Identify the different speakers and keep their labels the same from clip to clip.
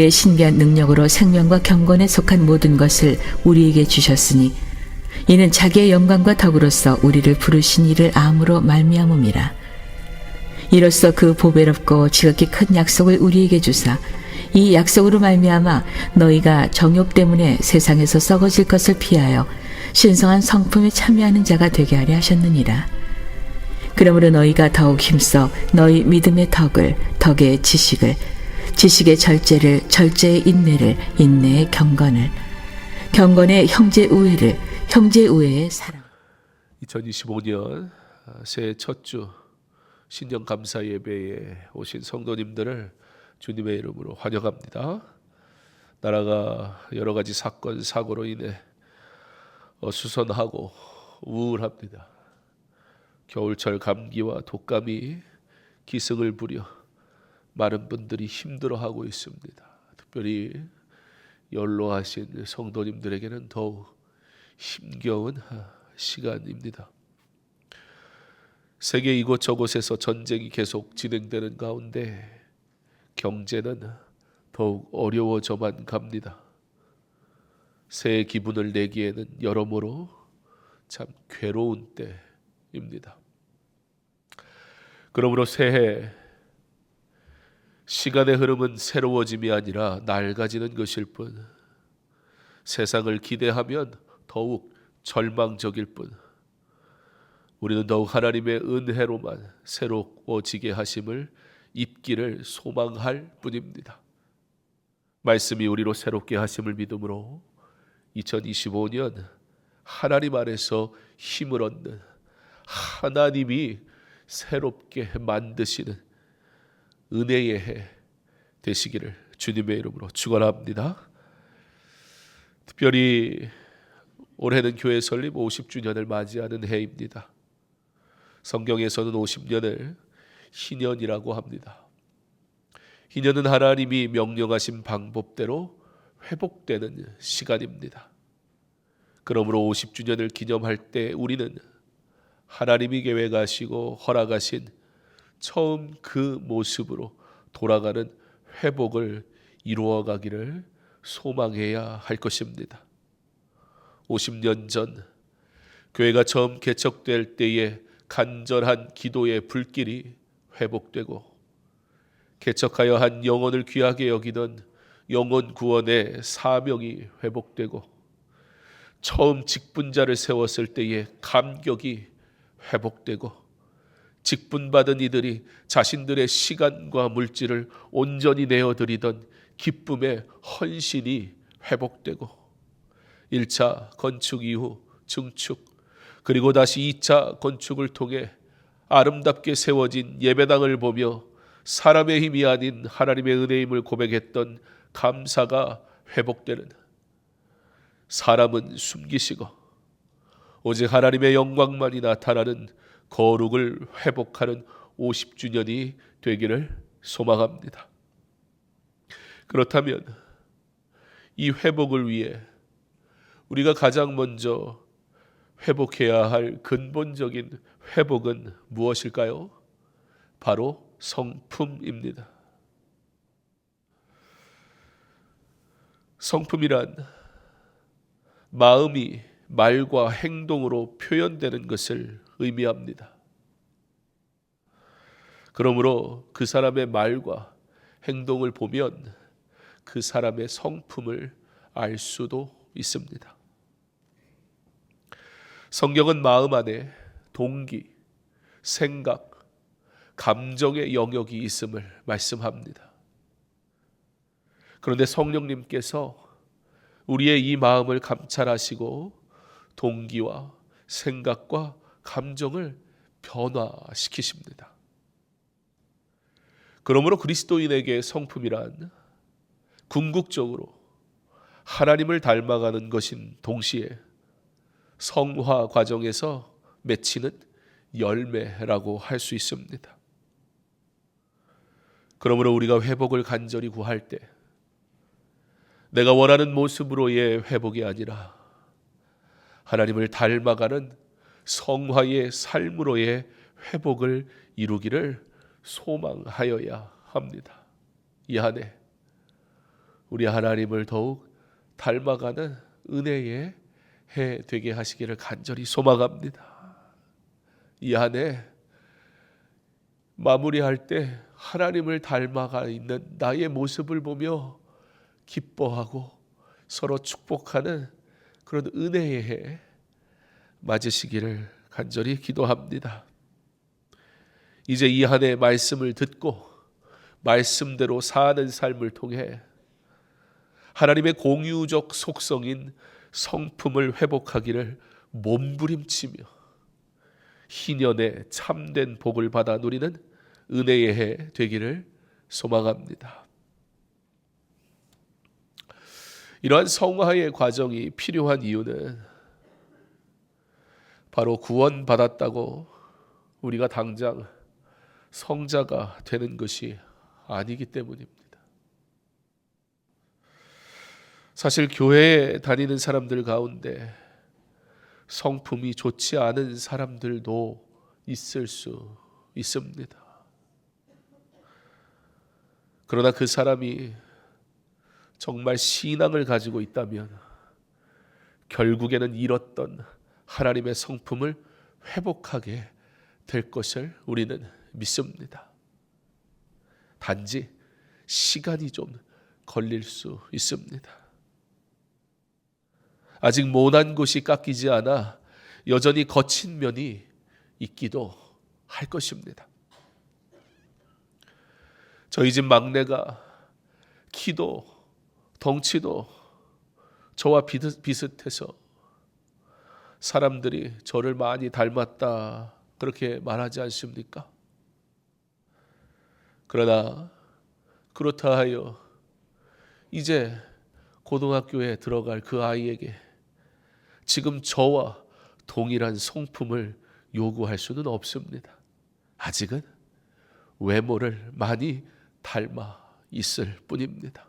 Speaker 1: 그의 신비한 능력으로 생명과 경건에 속한 모든 것을 우리에게 주셨으니 이는 자기의 영광과 덕으로서 우리를 부르신 이를 암으로 말미암음이라. 이로써 그 보배롭고 지극히 큰 약속을 우리에게 주사 이 약속으로 말미암아 너희가 정욕 때문에 세상에서 썩어질 것을 피하여 신성한 성품에 참여하는 자가 되게 하려 하셨느니라. 그러므로 너희가 더욱 힘써 너희 믿음의 덕을, 덕의 지식을, 지식의 절제를, 절제의 인내를, 인내의 경건을, 경건의 형제 우애를, 형제 우애의 사랑.
Speaker 2: 2025년 새해 첫 주 신년 감사 예배에 오신 성도님들을 주님의 이름으로 환영합니다. 나라가 여러 가지 사건 사고로 인해 어수선하고 우울합니다. 겨울철 감기와 독감이 기승을 부려 많은 분들이 힘들어하고 있습니다. 특별히 연로하신 성도님들에게는 더욱 힘겨운 시간입니다. 세계 이곳저곳에서 전쟁이 계속 진행되는 가운데 경제는 더욱 어려워져만 갑니다. 새해 기분을 내기에는 여러모로 참 괴로운 때입니다. 그러므로 새해 시간의 흐름은 새로워짐이 아니라 낡아지는 것일 뿐, 세상을 기대하면 더욱 절망적일 뿐, 우리는 더욱 하나님의 은혜로만 새로워지게 하심을 입기를 소망할 뿐입니다. 말씀이 우리로 새롭게 하심을 믿음으로 2025년 하나님 안에서 힘을 얻는, 하나님이 새롭게 만드시는 은혜의 해 되시기를 주님의 이름으로 축원합니다. 특별히 올해는 교회 설립 50주년을 맞이하는 해입니다. 성경에서는 50년을 희년이라고 합니다. 희년은 하나님이 명령하신 방법대로 회복되는 시간입니다. 그러므로 50주년을 기념할 때 우리는 하나님이 계획하시고 허락하신 처음 그 모습으로 돌아가는 회복을 이루어가기를 소망해야 할 것입니다. 50년 전 교회가 처음 개척될 때에 간절한 기도의 불길이 회복되고, 개척하여 한 영혼을 귀하게 여기던 영혼 구원의 사명이 회복되고, 처음 직분자를 세웠을 때의 감격이 회복되고, 직분받은 이들이 자신들의 시간과 물질을 온전히 내어드리던 기쁨의 헌신이 회복되고, 1차 건축 이후 증축, 그리고 다시 2차 건축을 통해 아름답게 세워진 예배당을 보며 사람의 힘이 아닌 하나님의 은혜임을 고백했던 감사가 회복되는, 사람은 숨기시고 오직 하나님의 영광만이 나타나는 거룩을 회복하는 50주년이 되기를 소망합니다. 그렇다면 이 회복을 위해 우리가 가장 먼저 회복해야 할 근본적인 회복은 무엇일까요? 바로 성품입니다. 성품이란 마음이 말과 행동으로 표현되는 것을 의미합니다. 그러므로 그 사람의 말과 행동을 보면 그 사람의 성품을 알 수도 있습니다. 성경은 마음 안에 동기, 생각, 감정의 영역이 있음을 말씀합니다. 그런데 성령님께서 우리의 이 마음을 감찰하시고 동기와 생각과 감정을 변화시키십니다. 그러므로 그리스도인에게 성품이란 궁극적으로 하나님을 닮아가는 것인 동시에 성화 과정에서 맺히는 열매라고 할 수 있습니다. 그러므로 우리가 회복을 간절히 구할 때 내가 원하는 모습으로의 회복이 아니라 하나님을 닮아가는 성화의 삶으로의 회복을 이루기를 소망하여야 합니다. 이 한 해 우리 하나님을 더욱 닮아가는 은혜의 해 되게 하시기를 간절히 소망합니다. 이 한해 마무리할 때 하나님을 닮아가 있는 나의 모습을 보며 기뻐하고 서로 축복하는 그런 은혜의 해 맞으시기를 간절히 기도합니다. 이제 이 한 해 말씀을 듣고 말씀대로 사는 삶을 통해 하나님의 공유적 속성인 성품을 회복하기를 몸부림치며 희년의 참된 복을 받아 누리는 은혜의 해 되기를 소망합니다. 이러한 성화의 과정이 필요한 이유는 바로 구원받았다고 우리가 당장 성자가 되는 것이 아니기 때문입니다. 사실 교회에 다니는 사람들 가운데 성품이 좋지 않은 사람들도 있을 수 있습니다. 그러나 그 사람이 정말 신앙을 가지고 있다면 결국에는 잃었던 하나님의 성품을 회복하게 될 것을 우리는 믿습니다. 단지 시간이 좀 걸릴 수 있습니다. 아직 모난 곳이 깎이지 않아 여전히 거친 면이 있기도 할 것입니다. 저희 집 막내가 키도 덩치도 저와 비슷해서 사람들이 저를 많이 닮았다 그렇게 말하지 않습니까? 그러나 그렇다 하여 이제 고등학교에 들어갈 그 아이에게 지금 저와 동일한 성품을 요구할 수는 없습니다. 아직은 외모를 많이 닮아 있을 뿐입니다.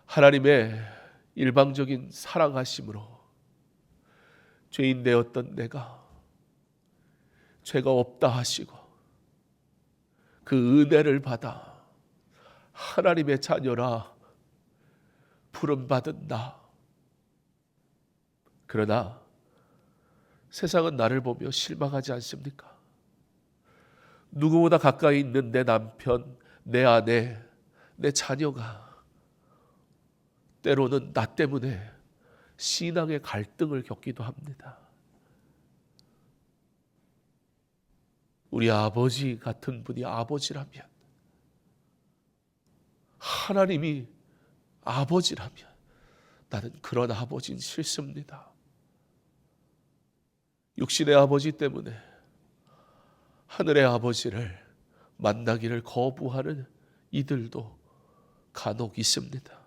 Speaker 2: 하나님의 일방적인 사랑하심으로 죄인 되었던 내가 죄가 없다 하시고 그 은혜를 받아 하나님의 자녀라 부름받은 나. 그러나 세상은 나를 보며 실망하지 않습니까? 누구보다 가까이 있는 내 남편, 내 아내, 내 자녀가 때로는 나 때문에 신앙의 갈등을 겪기도 합니다. 우리 아버지 같은 분이 아버지라면, 하나님이 아버지라면 나는 그런 아버지는 싫습니다. 육신의 아버지 때문에 하늘의 아버지를 만나기를 거부하는 이들도 간혹 있습니다.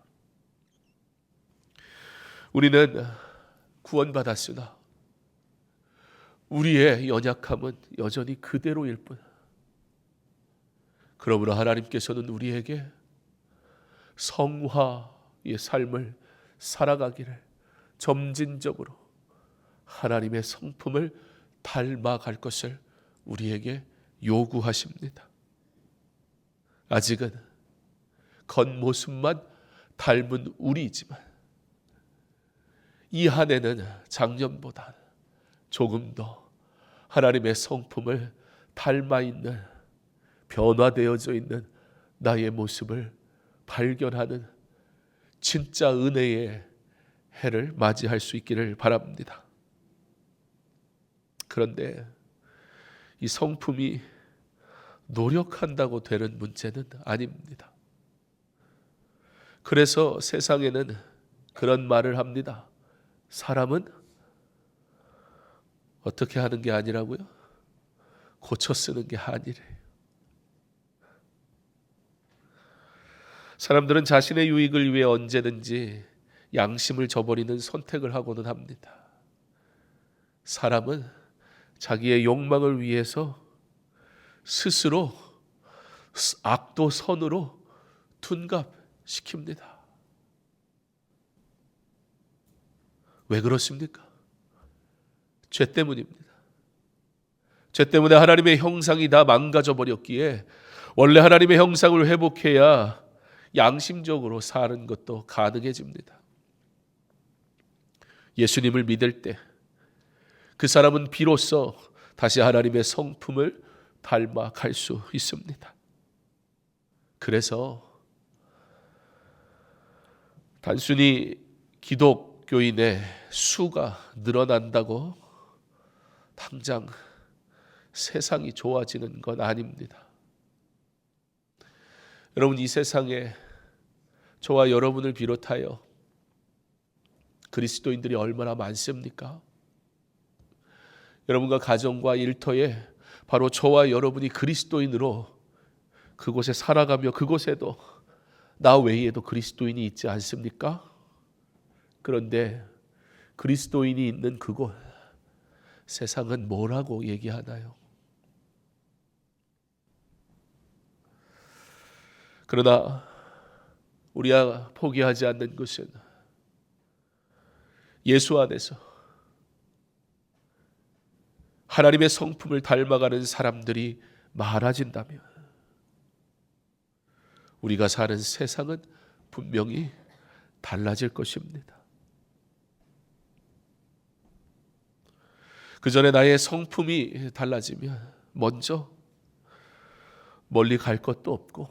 Speaker 2: 우리는 구원받았으나 우리의 연약함은 여전히 그대로일 뿐. 그러므로 하나님께서는 우리에게 성화의 삶을 살아가기를 점진적으로 하나님의 성품을 닮아갈 것을 우리에게 요구하십니다. 아직은 겉모습만 닮은 우리이지만 이 한 해는 작년보다 조금 더 하나님의 성품을 닮아 있는, 변화되어져 있는 나의 모습을 발견하는 진짜 은혜의 해를 맞이할 수 있기를 바랍니다. 그런데 이 성품이 노력한다고 되는 문제는 아닙니다. 그래서 세상에는 그런 말을 합니다. 사람은 어떻게 하는 게 아니라고요? 고쳐 쓰는 게 아니래요. 사람들은 자신의 유익을 위해 언제든지 양심을 저버리는 선택을 하고는 합니다. 사람은 자기의 욕망을 위해서 스스로 악도 선으로 둔갑시킵니다. 왜 그렇습니까? 죄 때문입니다. 죄 때문에 하나님의 형상이 다 망가져 버렸기에 원래 하나님의 형상을 회복해야 양심적으로 사는 것도 가능해집니다. 예수님을 믿을 때 그 사람은 비로소 다시 하나님의 성품을 닮아갈 수 있습니다. 그래서 단순히 기독교인의 수가 늘어난다고 당장 세상이 좋아지는 건 아닙니다. 여러분, 이 세상에 저와 여러분을 비롯하여 그리스도인들이 얼마나 많습니까? 여러분과 가정과 일터에 바로 저와 여러분이 그리스도인으로 그곳에 살아가며 그곳에도 나 외에도 그리스도인이 있지 않습니까? 그런데 그리스도인이 있는 그곳, 세상은 뭐라고 얘기하나요? 그러나 우리가 포기하지 않는 것은 예수 안에서 하나님의 성품을 닮아가는 사람들이 많아진다면 우리가 사는 세상은 분명히 달라질 것입니다. 그 전에 나의 성품이 달라지면 먼저 멀리 갈 것도 없고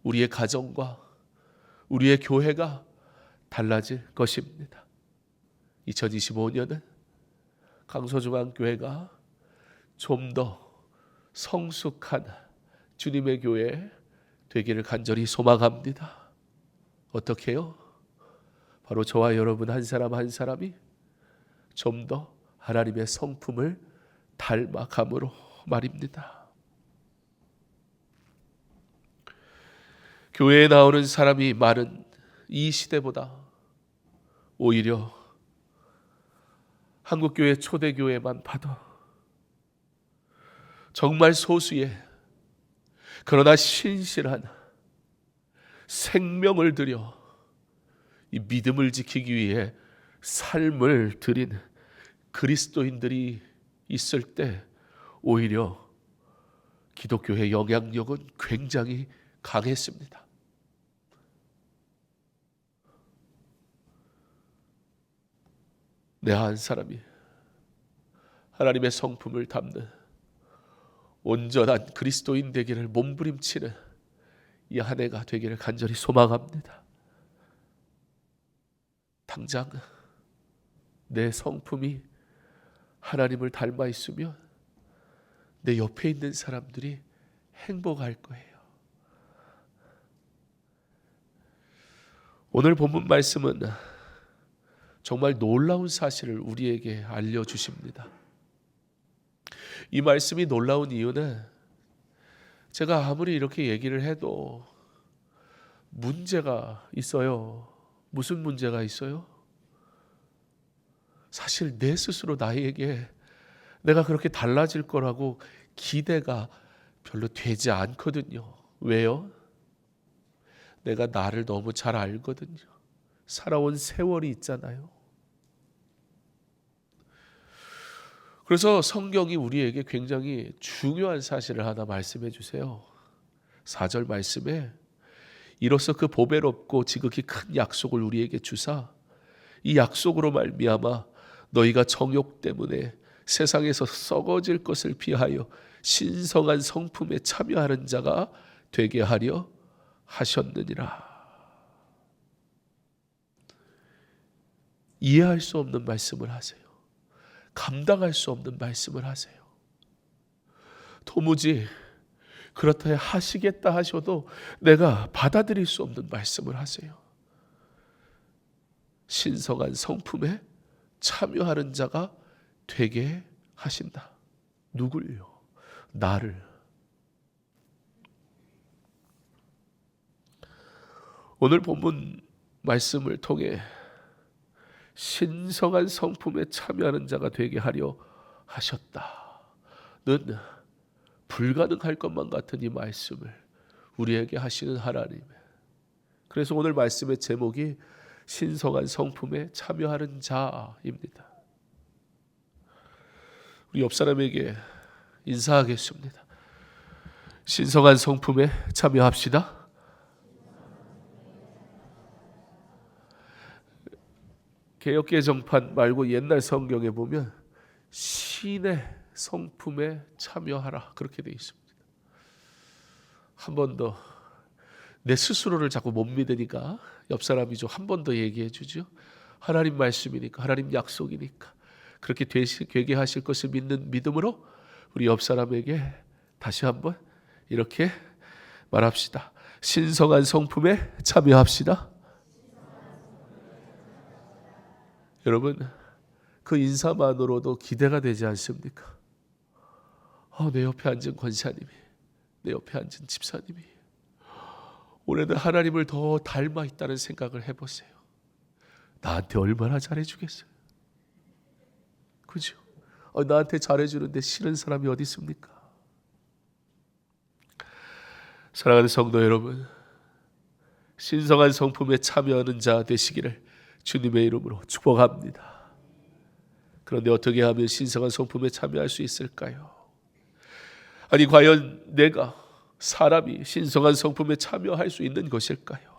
Speaker 2: 우리의 가정과 우리의 교회가 달라질 것입니다. 2025년은 강서중앙교회가 좀 더 성숙한 주님의 교회 되기를 간절히 소망합니다. 어떻게 해요? 바로 저와 여러분 한 사람 한 사람이 좀 더 하나님의 성품을 닮아감으로 말입니다. 교회에 나오는 사람이 많은 이 시대보다 오히려 한국교회 초대교회만 봐도 정말 소수의 그러나 신실한 생명을 들여 이 믿음을 지키기 위해 삶을 드린 그리스도인들이 있을 때 오히려 기독교의 영향력은 굉장히 강했습니다. 내 한 사람이 하나님의 성품을 담는 온전한 그리스도인 되기를 몸부림치는 이 한 해가 되기를 간절히 소망합니다. 당장 내 성품이 하나님을 닮아 있으면 내 옆에 있는 사람들이 행복할 거예요. 오늘 본문 말씀은 정말 놀라운 사실을 우리에게 알려주십니다. 이 말씀이 놀라운 이유는 제가 아무리 이렇게 얘기를 해도 문제가 있어요. 무슨 문제가 있어요? 사실 내 스스로 나에게 내가 그렇게 달라질 거라고 기대가 별로 되지 않거든요. 왜요? 내가 나를 너무 잘 알거든요. 살아온 세월이 있잖아요. 그래서 성경이 우리에게 굉장히 중요한 사실을 하나 말씀해 주세요. 4절 말씀에 이로써 그 보배롭고 지극히 큰 약속을 우리에게 주사 이 약속으로 말미암아 너희가 정욕 때문에 세상에서 썩어질 것을 피하여 신성한 성품에 참여하는 자가 되게 하려 하셨느니라. 이해할 수 없는 말씀을 하세요. 감당할 수 없는 말씀을 하세요. 도무지 그렇다 하시겠다 하셔도 내가 받아들일 수 없는 말씀을 하세요. 신성한 성품에 참여하는 자가 되게 하신다. 누굴요? 나를. 오늘 본문 말씀을 통해 신성한 성품에 참여하는 자가 되게 하려 하셨다는 불가능할 것만 같은 이 말씀을 우리에게 하시는 하나님. 그래서 오늘 말씀의 제목이 신성한 성품에 참여하는 자입니다. 우리 옆 사람에게 인사하겠습니다. 신성한 성품에 참여합시다. 개역개정판 말고 옛날 성경에 보면 신의 성품에 참여하라 그렇게 되어 있습니다. 한 번 더, 내 스스로를 자꾸 못 믿으니까 옆 사람이 좀 한 번 더 얘기해 주죠. 하나님 말씀이니까, 하나님 약속이니까 그렇게 되게 하실 것을 믿는 믿음으로 우리 옆 사람에게 다시 한번 이렇게 말합시다. 신성한 성품에 참여합시다. 여러분, 그 인사만으로도 기대가 되지 않습니까? 내 옆에 앉은 권사님이, 내 옆에 앉은 집사님이 올해는 하나님을 더 닮아 있다는 생각을 해보세요. 나한테 얼마나 잘해주겠어요? 그죠? 나한테 잘해주는데 싫은 사람이 어디 있습니까? 사랑하는 성도 여러분, 신성한 성품에 참여하는 자 되시기를 주님의 이름으로 축복합니다. 그런데 어떻게 하면 신성한 성품에 참여할 수 있을까요? 아니, 과연 내가, 사람이 신성한 성품에 참여할 수 있는 것일까요?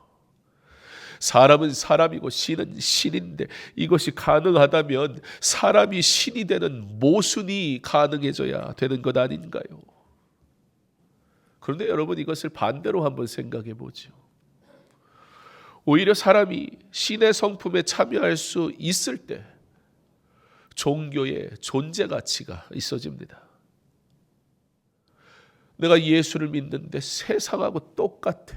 Speaker 2: 사람은 사람이고 신은 신인데 이것이 가능하다면 사람이 신이 되는 모순이 가능해져야 되는 것 아닌가요? 그런데 여러분, 이것을 반대로 한번 생각해 보죠. 오히려 사람이 신의 성품에 참여할 수 있을 때 종교의 존재 가치가 있어집니다. 내가 예수를 믿는데 세상하고 똑같아.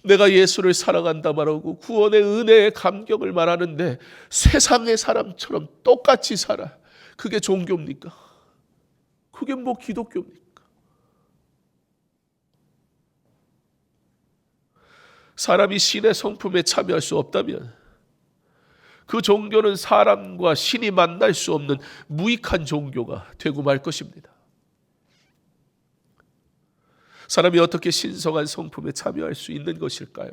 Speaker 2: 내가 예수를 사랑한다 말하고 구원의 은혜의 감격을 말하는데 세상의 사람처럼 똑같이 살아. 그게 종교입니까? 그게 뭐 기독교입니까? 사람이 신의 성품에 참여할 수 없다면 그 종교는 사람과 신이 만날 수 없는 무익한 종교가 되고 말 것입니다. 사람이 어떻게 신성한 성품에 참여할 수 있는 것일까요?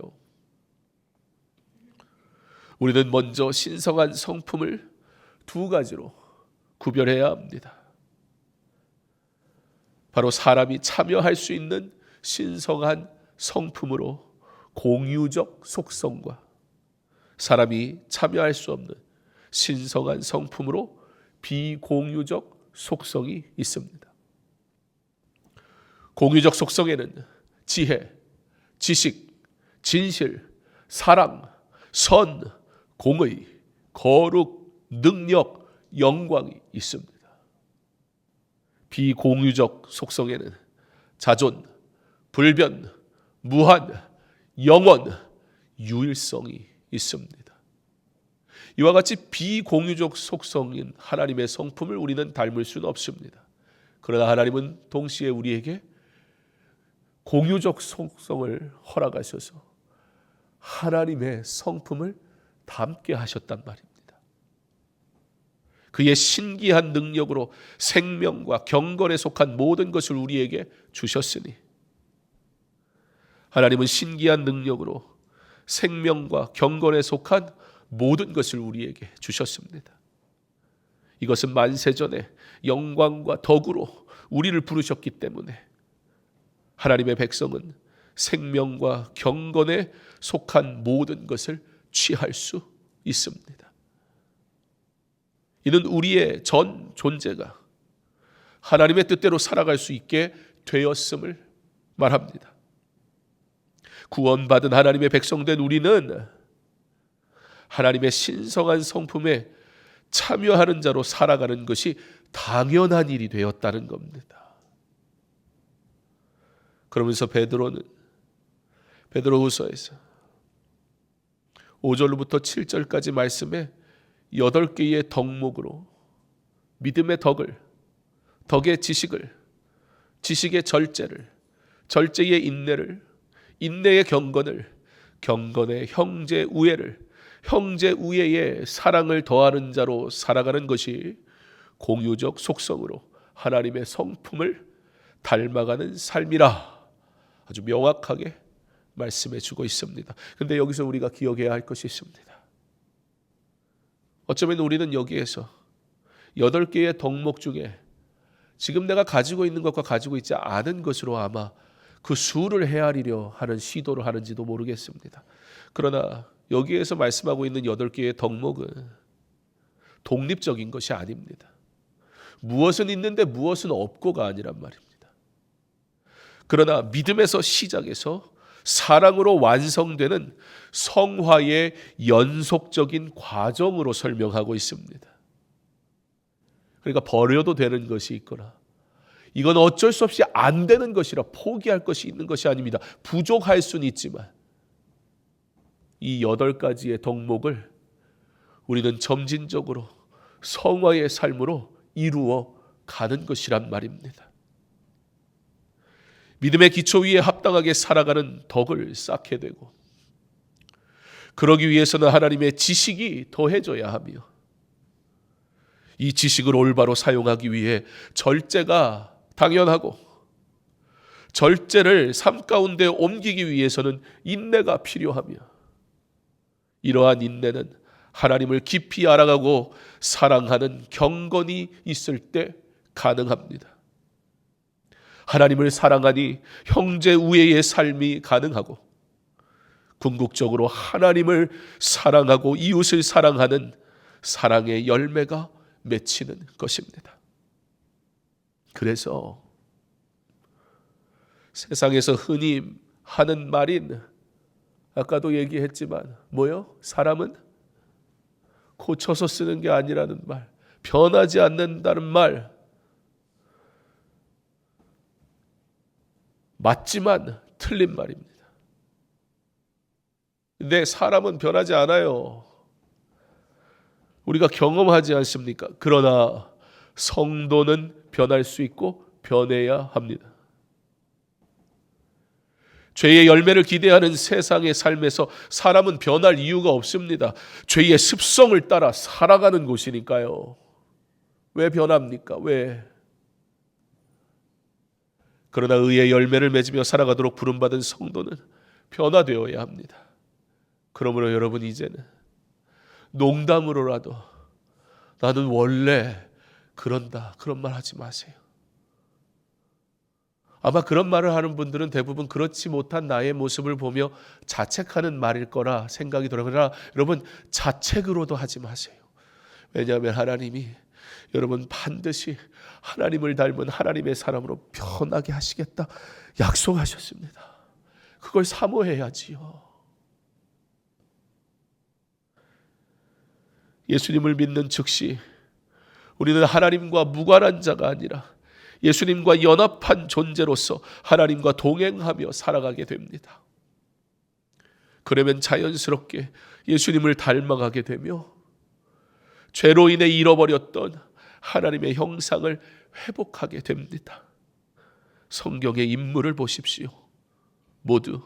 Speaker 2: 우리는 먼저 신성한 성품을 두 가지로 구별해야 합니다. 바로 사람이 참여할 수 있는 신성한 성품으로 공유적 속성과 사람이 참여할 수 없는 신성한 성품으로 비공유적 속성이 있습니다. 공유적 속성에는 지혜, 지식, 진실, 사랑, 선, 공의, 거룩, 능력, 영광이 있습니다. 비공유적 속성에는 자존, 불변, 무한, 영원, 유일성이 있습니다. 이와 같이 비공유적 속성인 하나님의 성품을 우리는 닮을 수는 없습니다. 그러나 하나님은 동시에 우리에게 공유적 속성을 허락하셔서 하나님의 성품을 담게 하셨단 말입니다. 그의 신기한 능력으로 생명과 경건에 속한 모든 것을 우리에게 주셨으니 하나님은 신기한 능력으로 생명과 경건에 속한 모든 것을 우리에게 주셨습니다. 이것은 만세전에 영광과 덕으로 우리를 부르셨기 때문에 하나님의 백성은 생명과 경건에 속한 모든 것을 취할 수 있습니다. 이는 우리의 전 존재가 하나님의 뜻대로 살아갈 수 있게 되었음을 말합니다. 구원받은 하나님의 백성된 우리는 하나님의 신성한 성품에 참여하는 자로 살아가는 것이 당연한 일이 되었다는 겁니다. 그러면서 베드로는 베드로후서에서 5절부터 7절까지 말씀에 8개의 덕목으로 믿음의 덕을, 덕의 지식을, 지식의 절제를, 절제의 인내를, 인내의 경건을, 경건의 형제 우애를, 형제 우애의 사랑을 더하는 자로 살아가는 것이 공유적 속성으로 하나님의 성품을 닮아가는 삶이라 아주 명확하게 말씀해 주고 있습니다. 그런데 여기서 우리가 기억해야 할 것이 있습니다. 어쩌면 우리는 여기에서 8개의 덕목 중에 지금 내가 가지고 있는 것과 가지고 있지 않은 것으로 아마 그 수를 헤아리려 하는 시도를 하는지도 모르겠습니다. 그러나 여기에서 말씀하고 있는 8개의 덕목은 독립적인 것이 아닙니다. 무엇은 있는데 무엇은 없고가 아니란 말입니다. 그러나 믿음에서 시작해서 사랑으로 완성되는 성화의 연속적인 과정으로 설명하고 있습니다. 그러니까 버려도 되는 것이 있거나 이건 어쩔 수 없이 안 되는 것이라 포기할 것이 있는 것이 아닙니다. 부족할 수는 있지만 이 8가지의 덕목을 우리는 점진적으로 성화의 삶으로 이루어 가는 것이란 말입니다. 믿음의 기초 위에 합당하게 살아가는 덕을 쌓게 되고, 그러기 위해서는 하나님의 지식이 더해져야 하며, 이 지식을 올바로 사용하기 위해 절제가 당연하고, 절제를 삶 가운데 옮기기 위해서는 인내가 필요하며, 이러한 인내는 하나님을 깊이 알아가고 사랑하는 경건이 있을 때 가능합니다. 하나님을 사랑하니 형제 우애의 삶이 가능하고, 궁극적으로 하나님을 사랑하고 이웃을 사랑하는 사랑의 열매가 맺히는 것입니다. 그래서 세상에서 흔히 하는 말인, 아까도 얘기했지만 뭐요? 사람은 고쳐서 쓰는 게 아니라는 말, 변하지 않는다는 말, 맞지만 틀린 말입니다. 근데 사람은 변하지 않아요. 우리가 경험하지 않습니까? 그러나 성도는 변할 수 있고 변해야 합니다. 죄의 열매를 기대하는 세상의 삶에서 사람은 변할 이유가 없습니다. 죄의 습성을 따라 살아가는 곳이니까요. 왜 변합니까? 왜? 그러나 의의 열매를 맺으며 살아가도록 부름받은 성도는 변화되어야 합니다. 그러므로 여러분, 이제는 농담으로라도 나는 원래 그런다, 그런 말 하지 마세요. 아마 그런 말을 하는 분들은 대부분 그렇지 못한 나의 모습을 보며 자책하는 말일 거라 생각이 들어요. 그러나 여러분, 자책으로도 하지 마세요. 왜냐하면 하나님이 여러분 반드시 하나님을 닮은 하나님의 사람으로 변하게 하시겠다 약속하셨습니다. 그걸 사모해야지요. 예수님을 믿는 즉시 우리는 하나님과 무관한 자가 아니라 예수님과 연합한 존재로서 하나님과 동행하며 살아가게 됩니다. 그러면 자연스럽게 예수님을 닮아가게 되며 죄로 인해 잃어버렸던 하나님의 형상을 회복하게 됩니다. 성경의 인물을 보십시오. 모두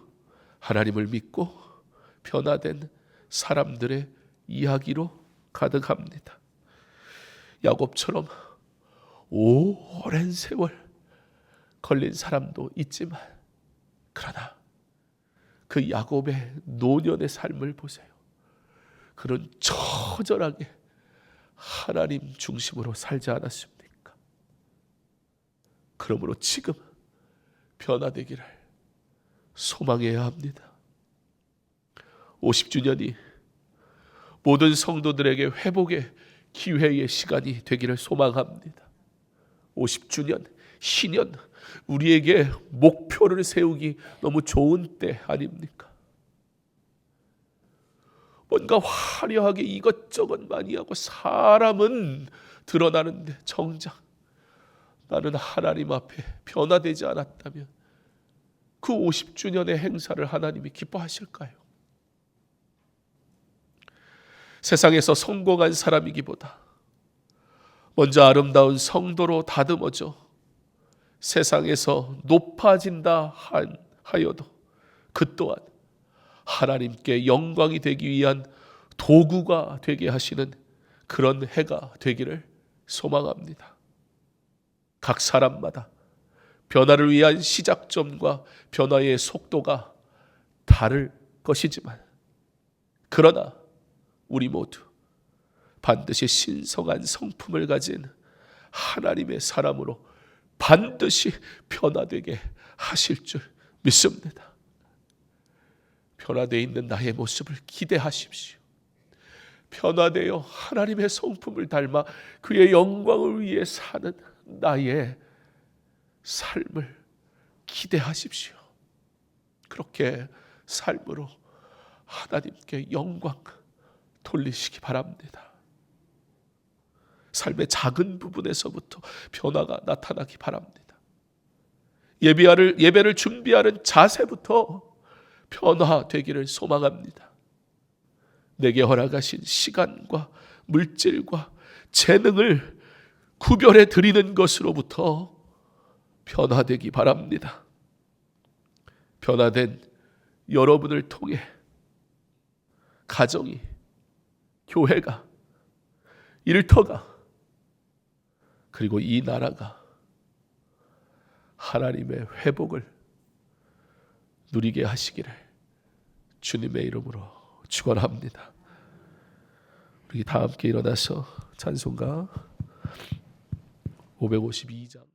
Speaker 2: 하나님을 믿고 변화된 사람들의 이야기로 가득합니다. 야곱처럼 오랜 세월 걸린 사람도 있지만, 그러나 그 야곱의 노년의 삶을 보세요. 그는 처절하게 하나님 중심으로 살지 않았습니까? 그러므로 지금 변화되기를 소망해야 합니다. 50주년이 모든 성도들에게 회복의 기회의 시간이 되기를 소망합니다. 50주년, 신년, 우리에게 목표를 세우기 너무 좋은 때 아닙니까? 뭔가 화려하게 이것저것 많이 하고 사람은 드러나는데 정작 나는 하나님 앞에 변화되지 않았다면 그 50주년의 행사를 하나님이 기뻐하실까요? 세상에서 성공한 사람이기보다 먼저 아름다운 성도로 다듬어져 세상에서 높아진다 하여도 그 또한 하나님께 영광이 되기 위한 도구가 되게 하시는 그런 해가 되기를 소망합니다. 각 사람마다 변화를 위한 시작점과 변화의 속도가 다를 것이지만, 그러나 우리 모두 반드시 신성한 성품을 가진 하나님의 사람으로 반드시 변화되게 하실 줄 믿습니다. 변화되어 있는 나의 모습을 기대하십시오. 변화되어 하나님의 성품을 닮아 그의 영광을 위해 사는 나의 삶을 기대하십시오. 그렇게 삶으로 하나님께 영광 돌리시기 바랍니다. 삶의 작은 부분에서부터 변화가 나타나기 바랍니다. 예배를 준비하는 자세부터 변화되기를 소망합니다. 내게 허락하신 시간과 물질과 재능을 구별해 드리는 것으로부터 변화되기 바랍니다. 변화된 여러분을 통해 가정이, 교회가, 일터가, 그리고 이 나라가 하나님의 회복을 누리게 하시기를 주님의 이름으로 축원합니다. 우리 다 함께 일어나서 찬송가 552장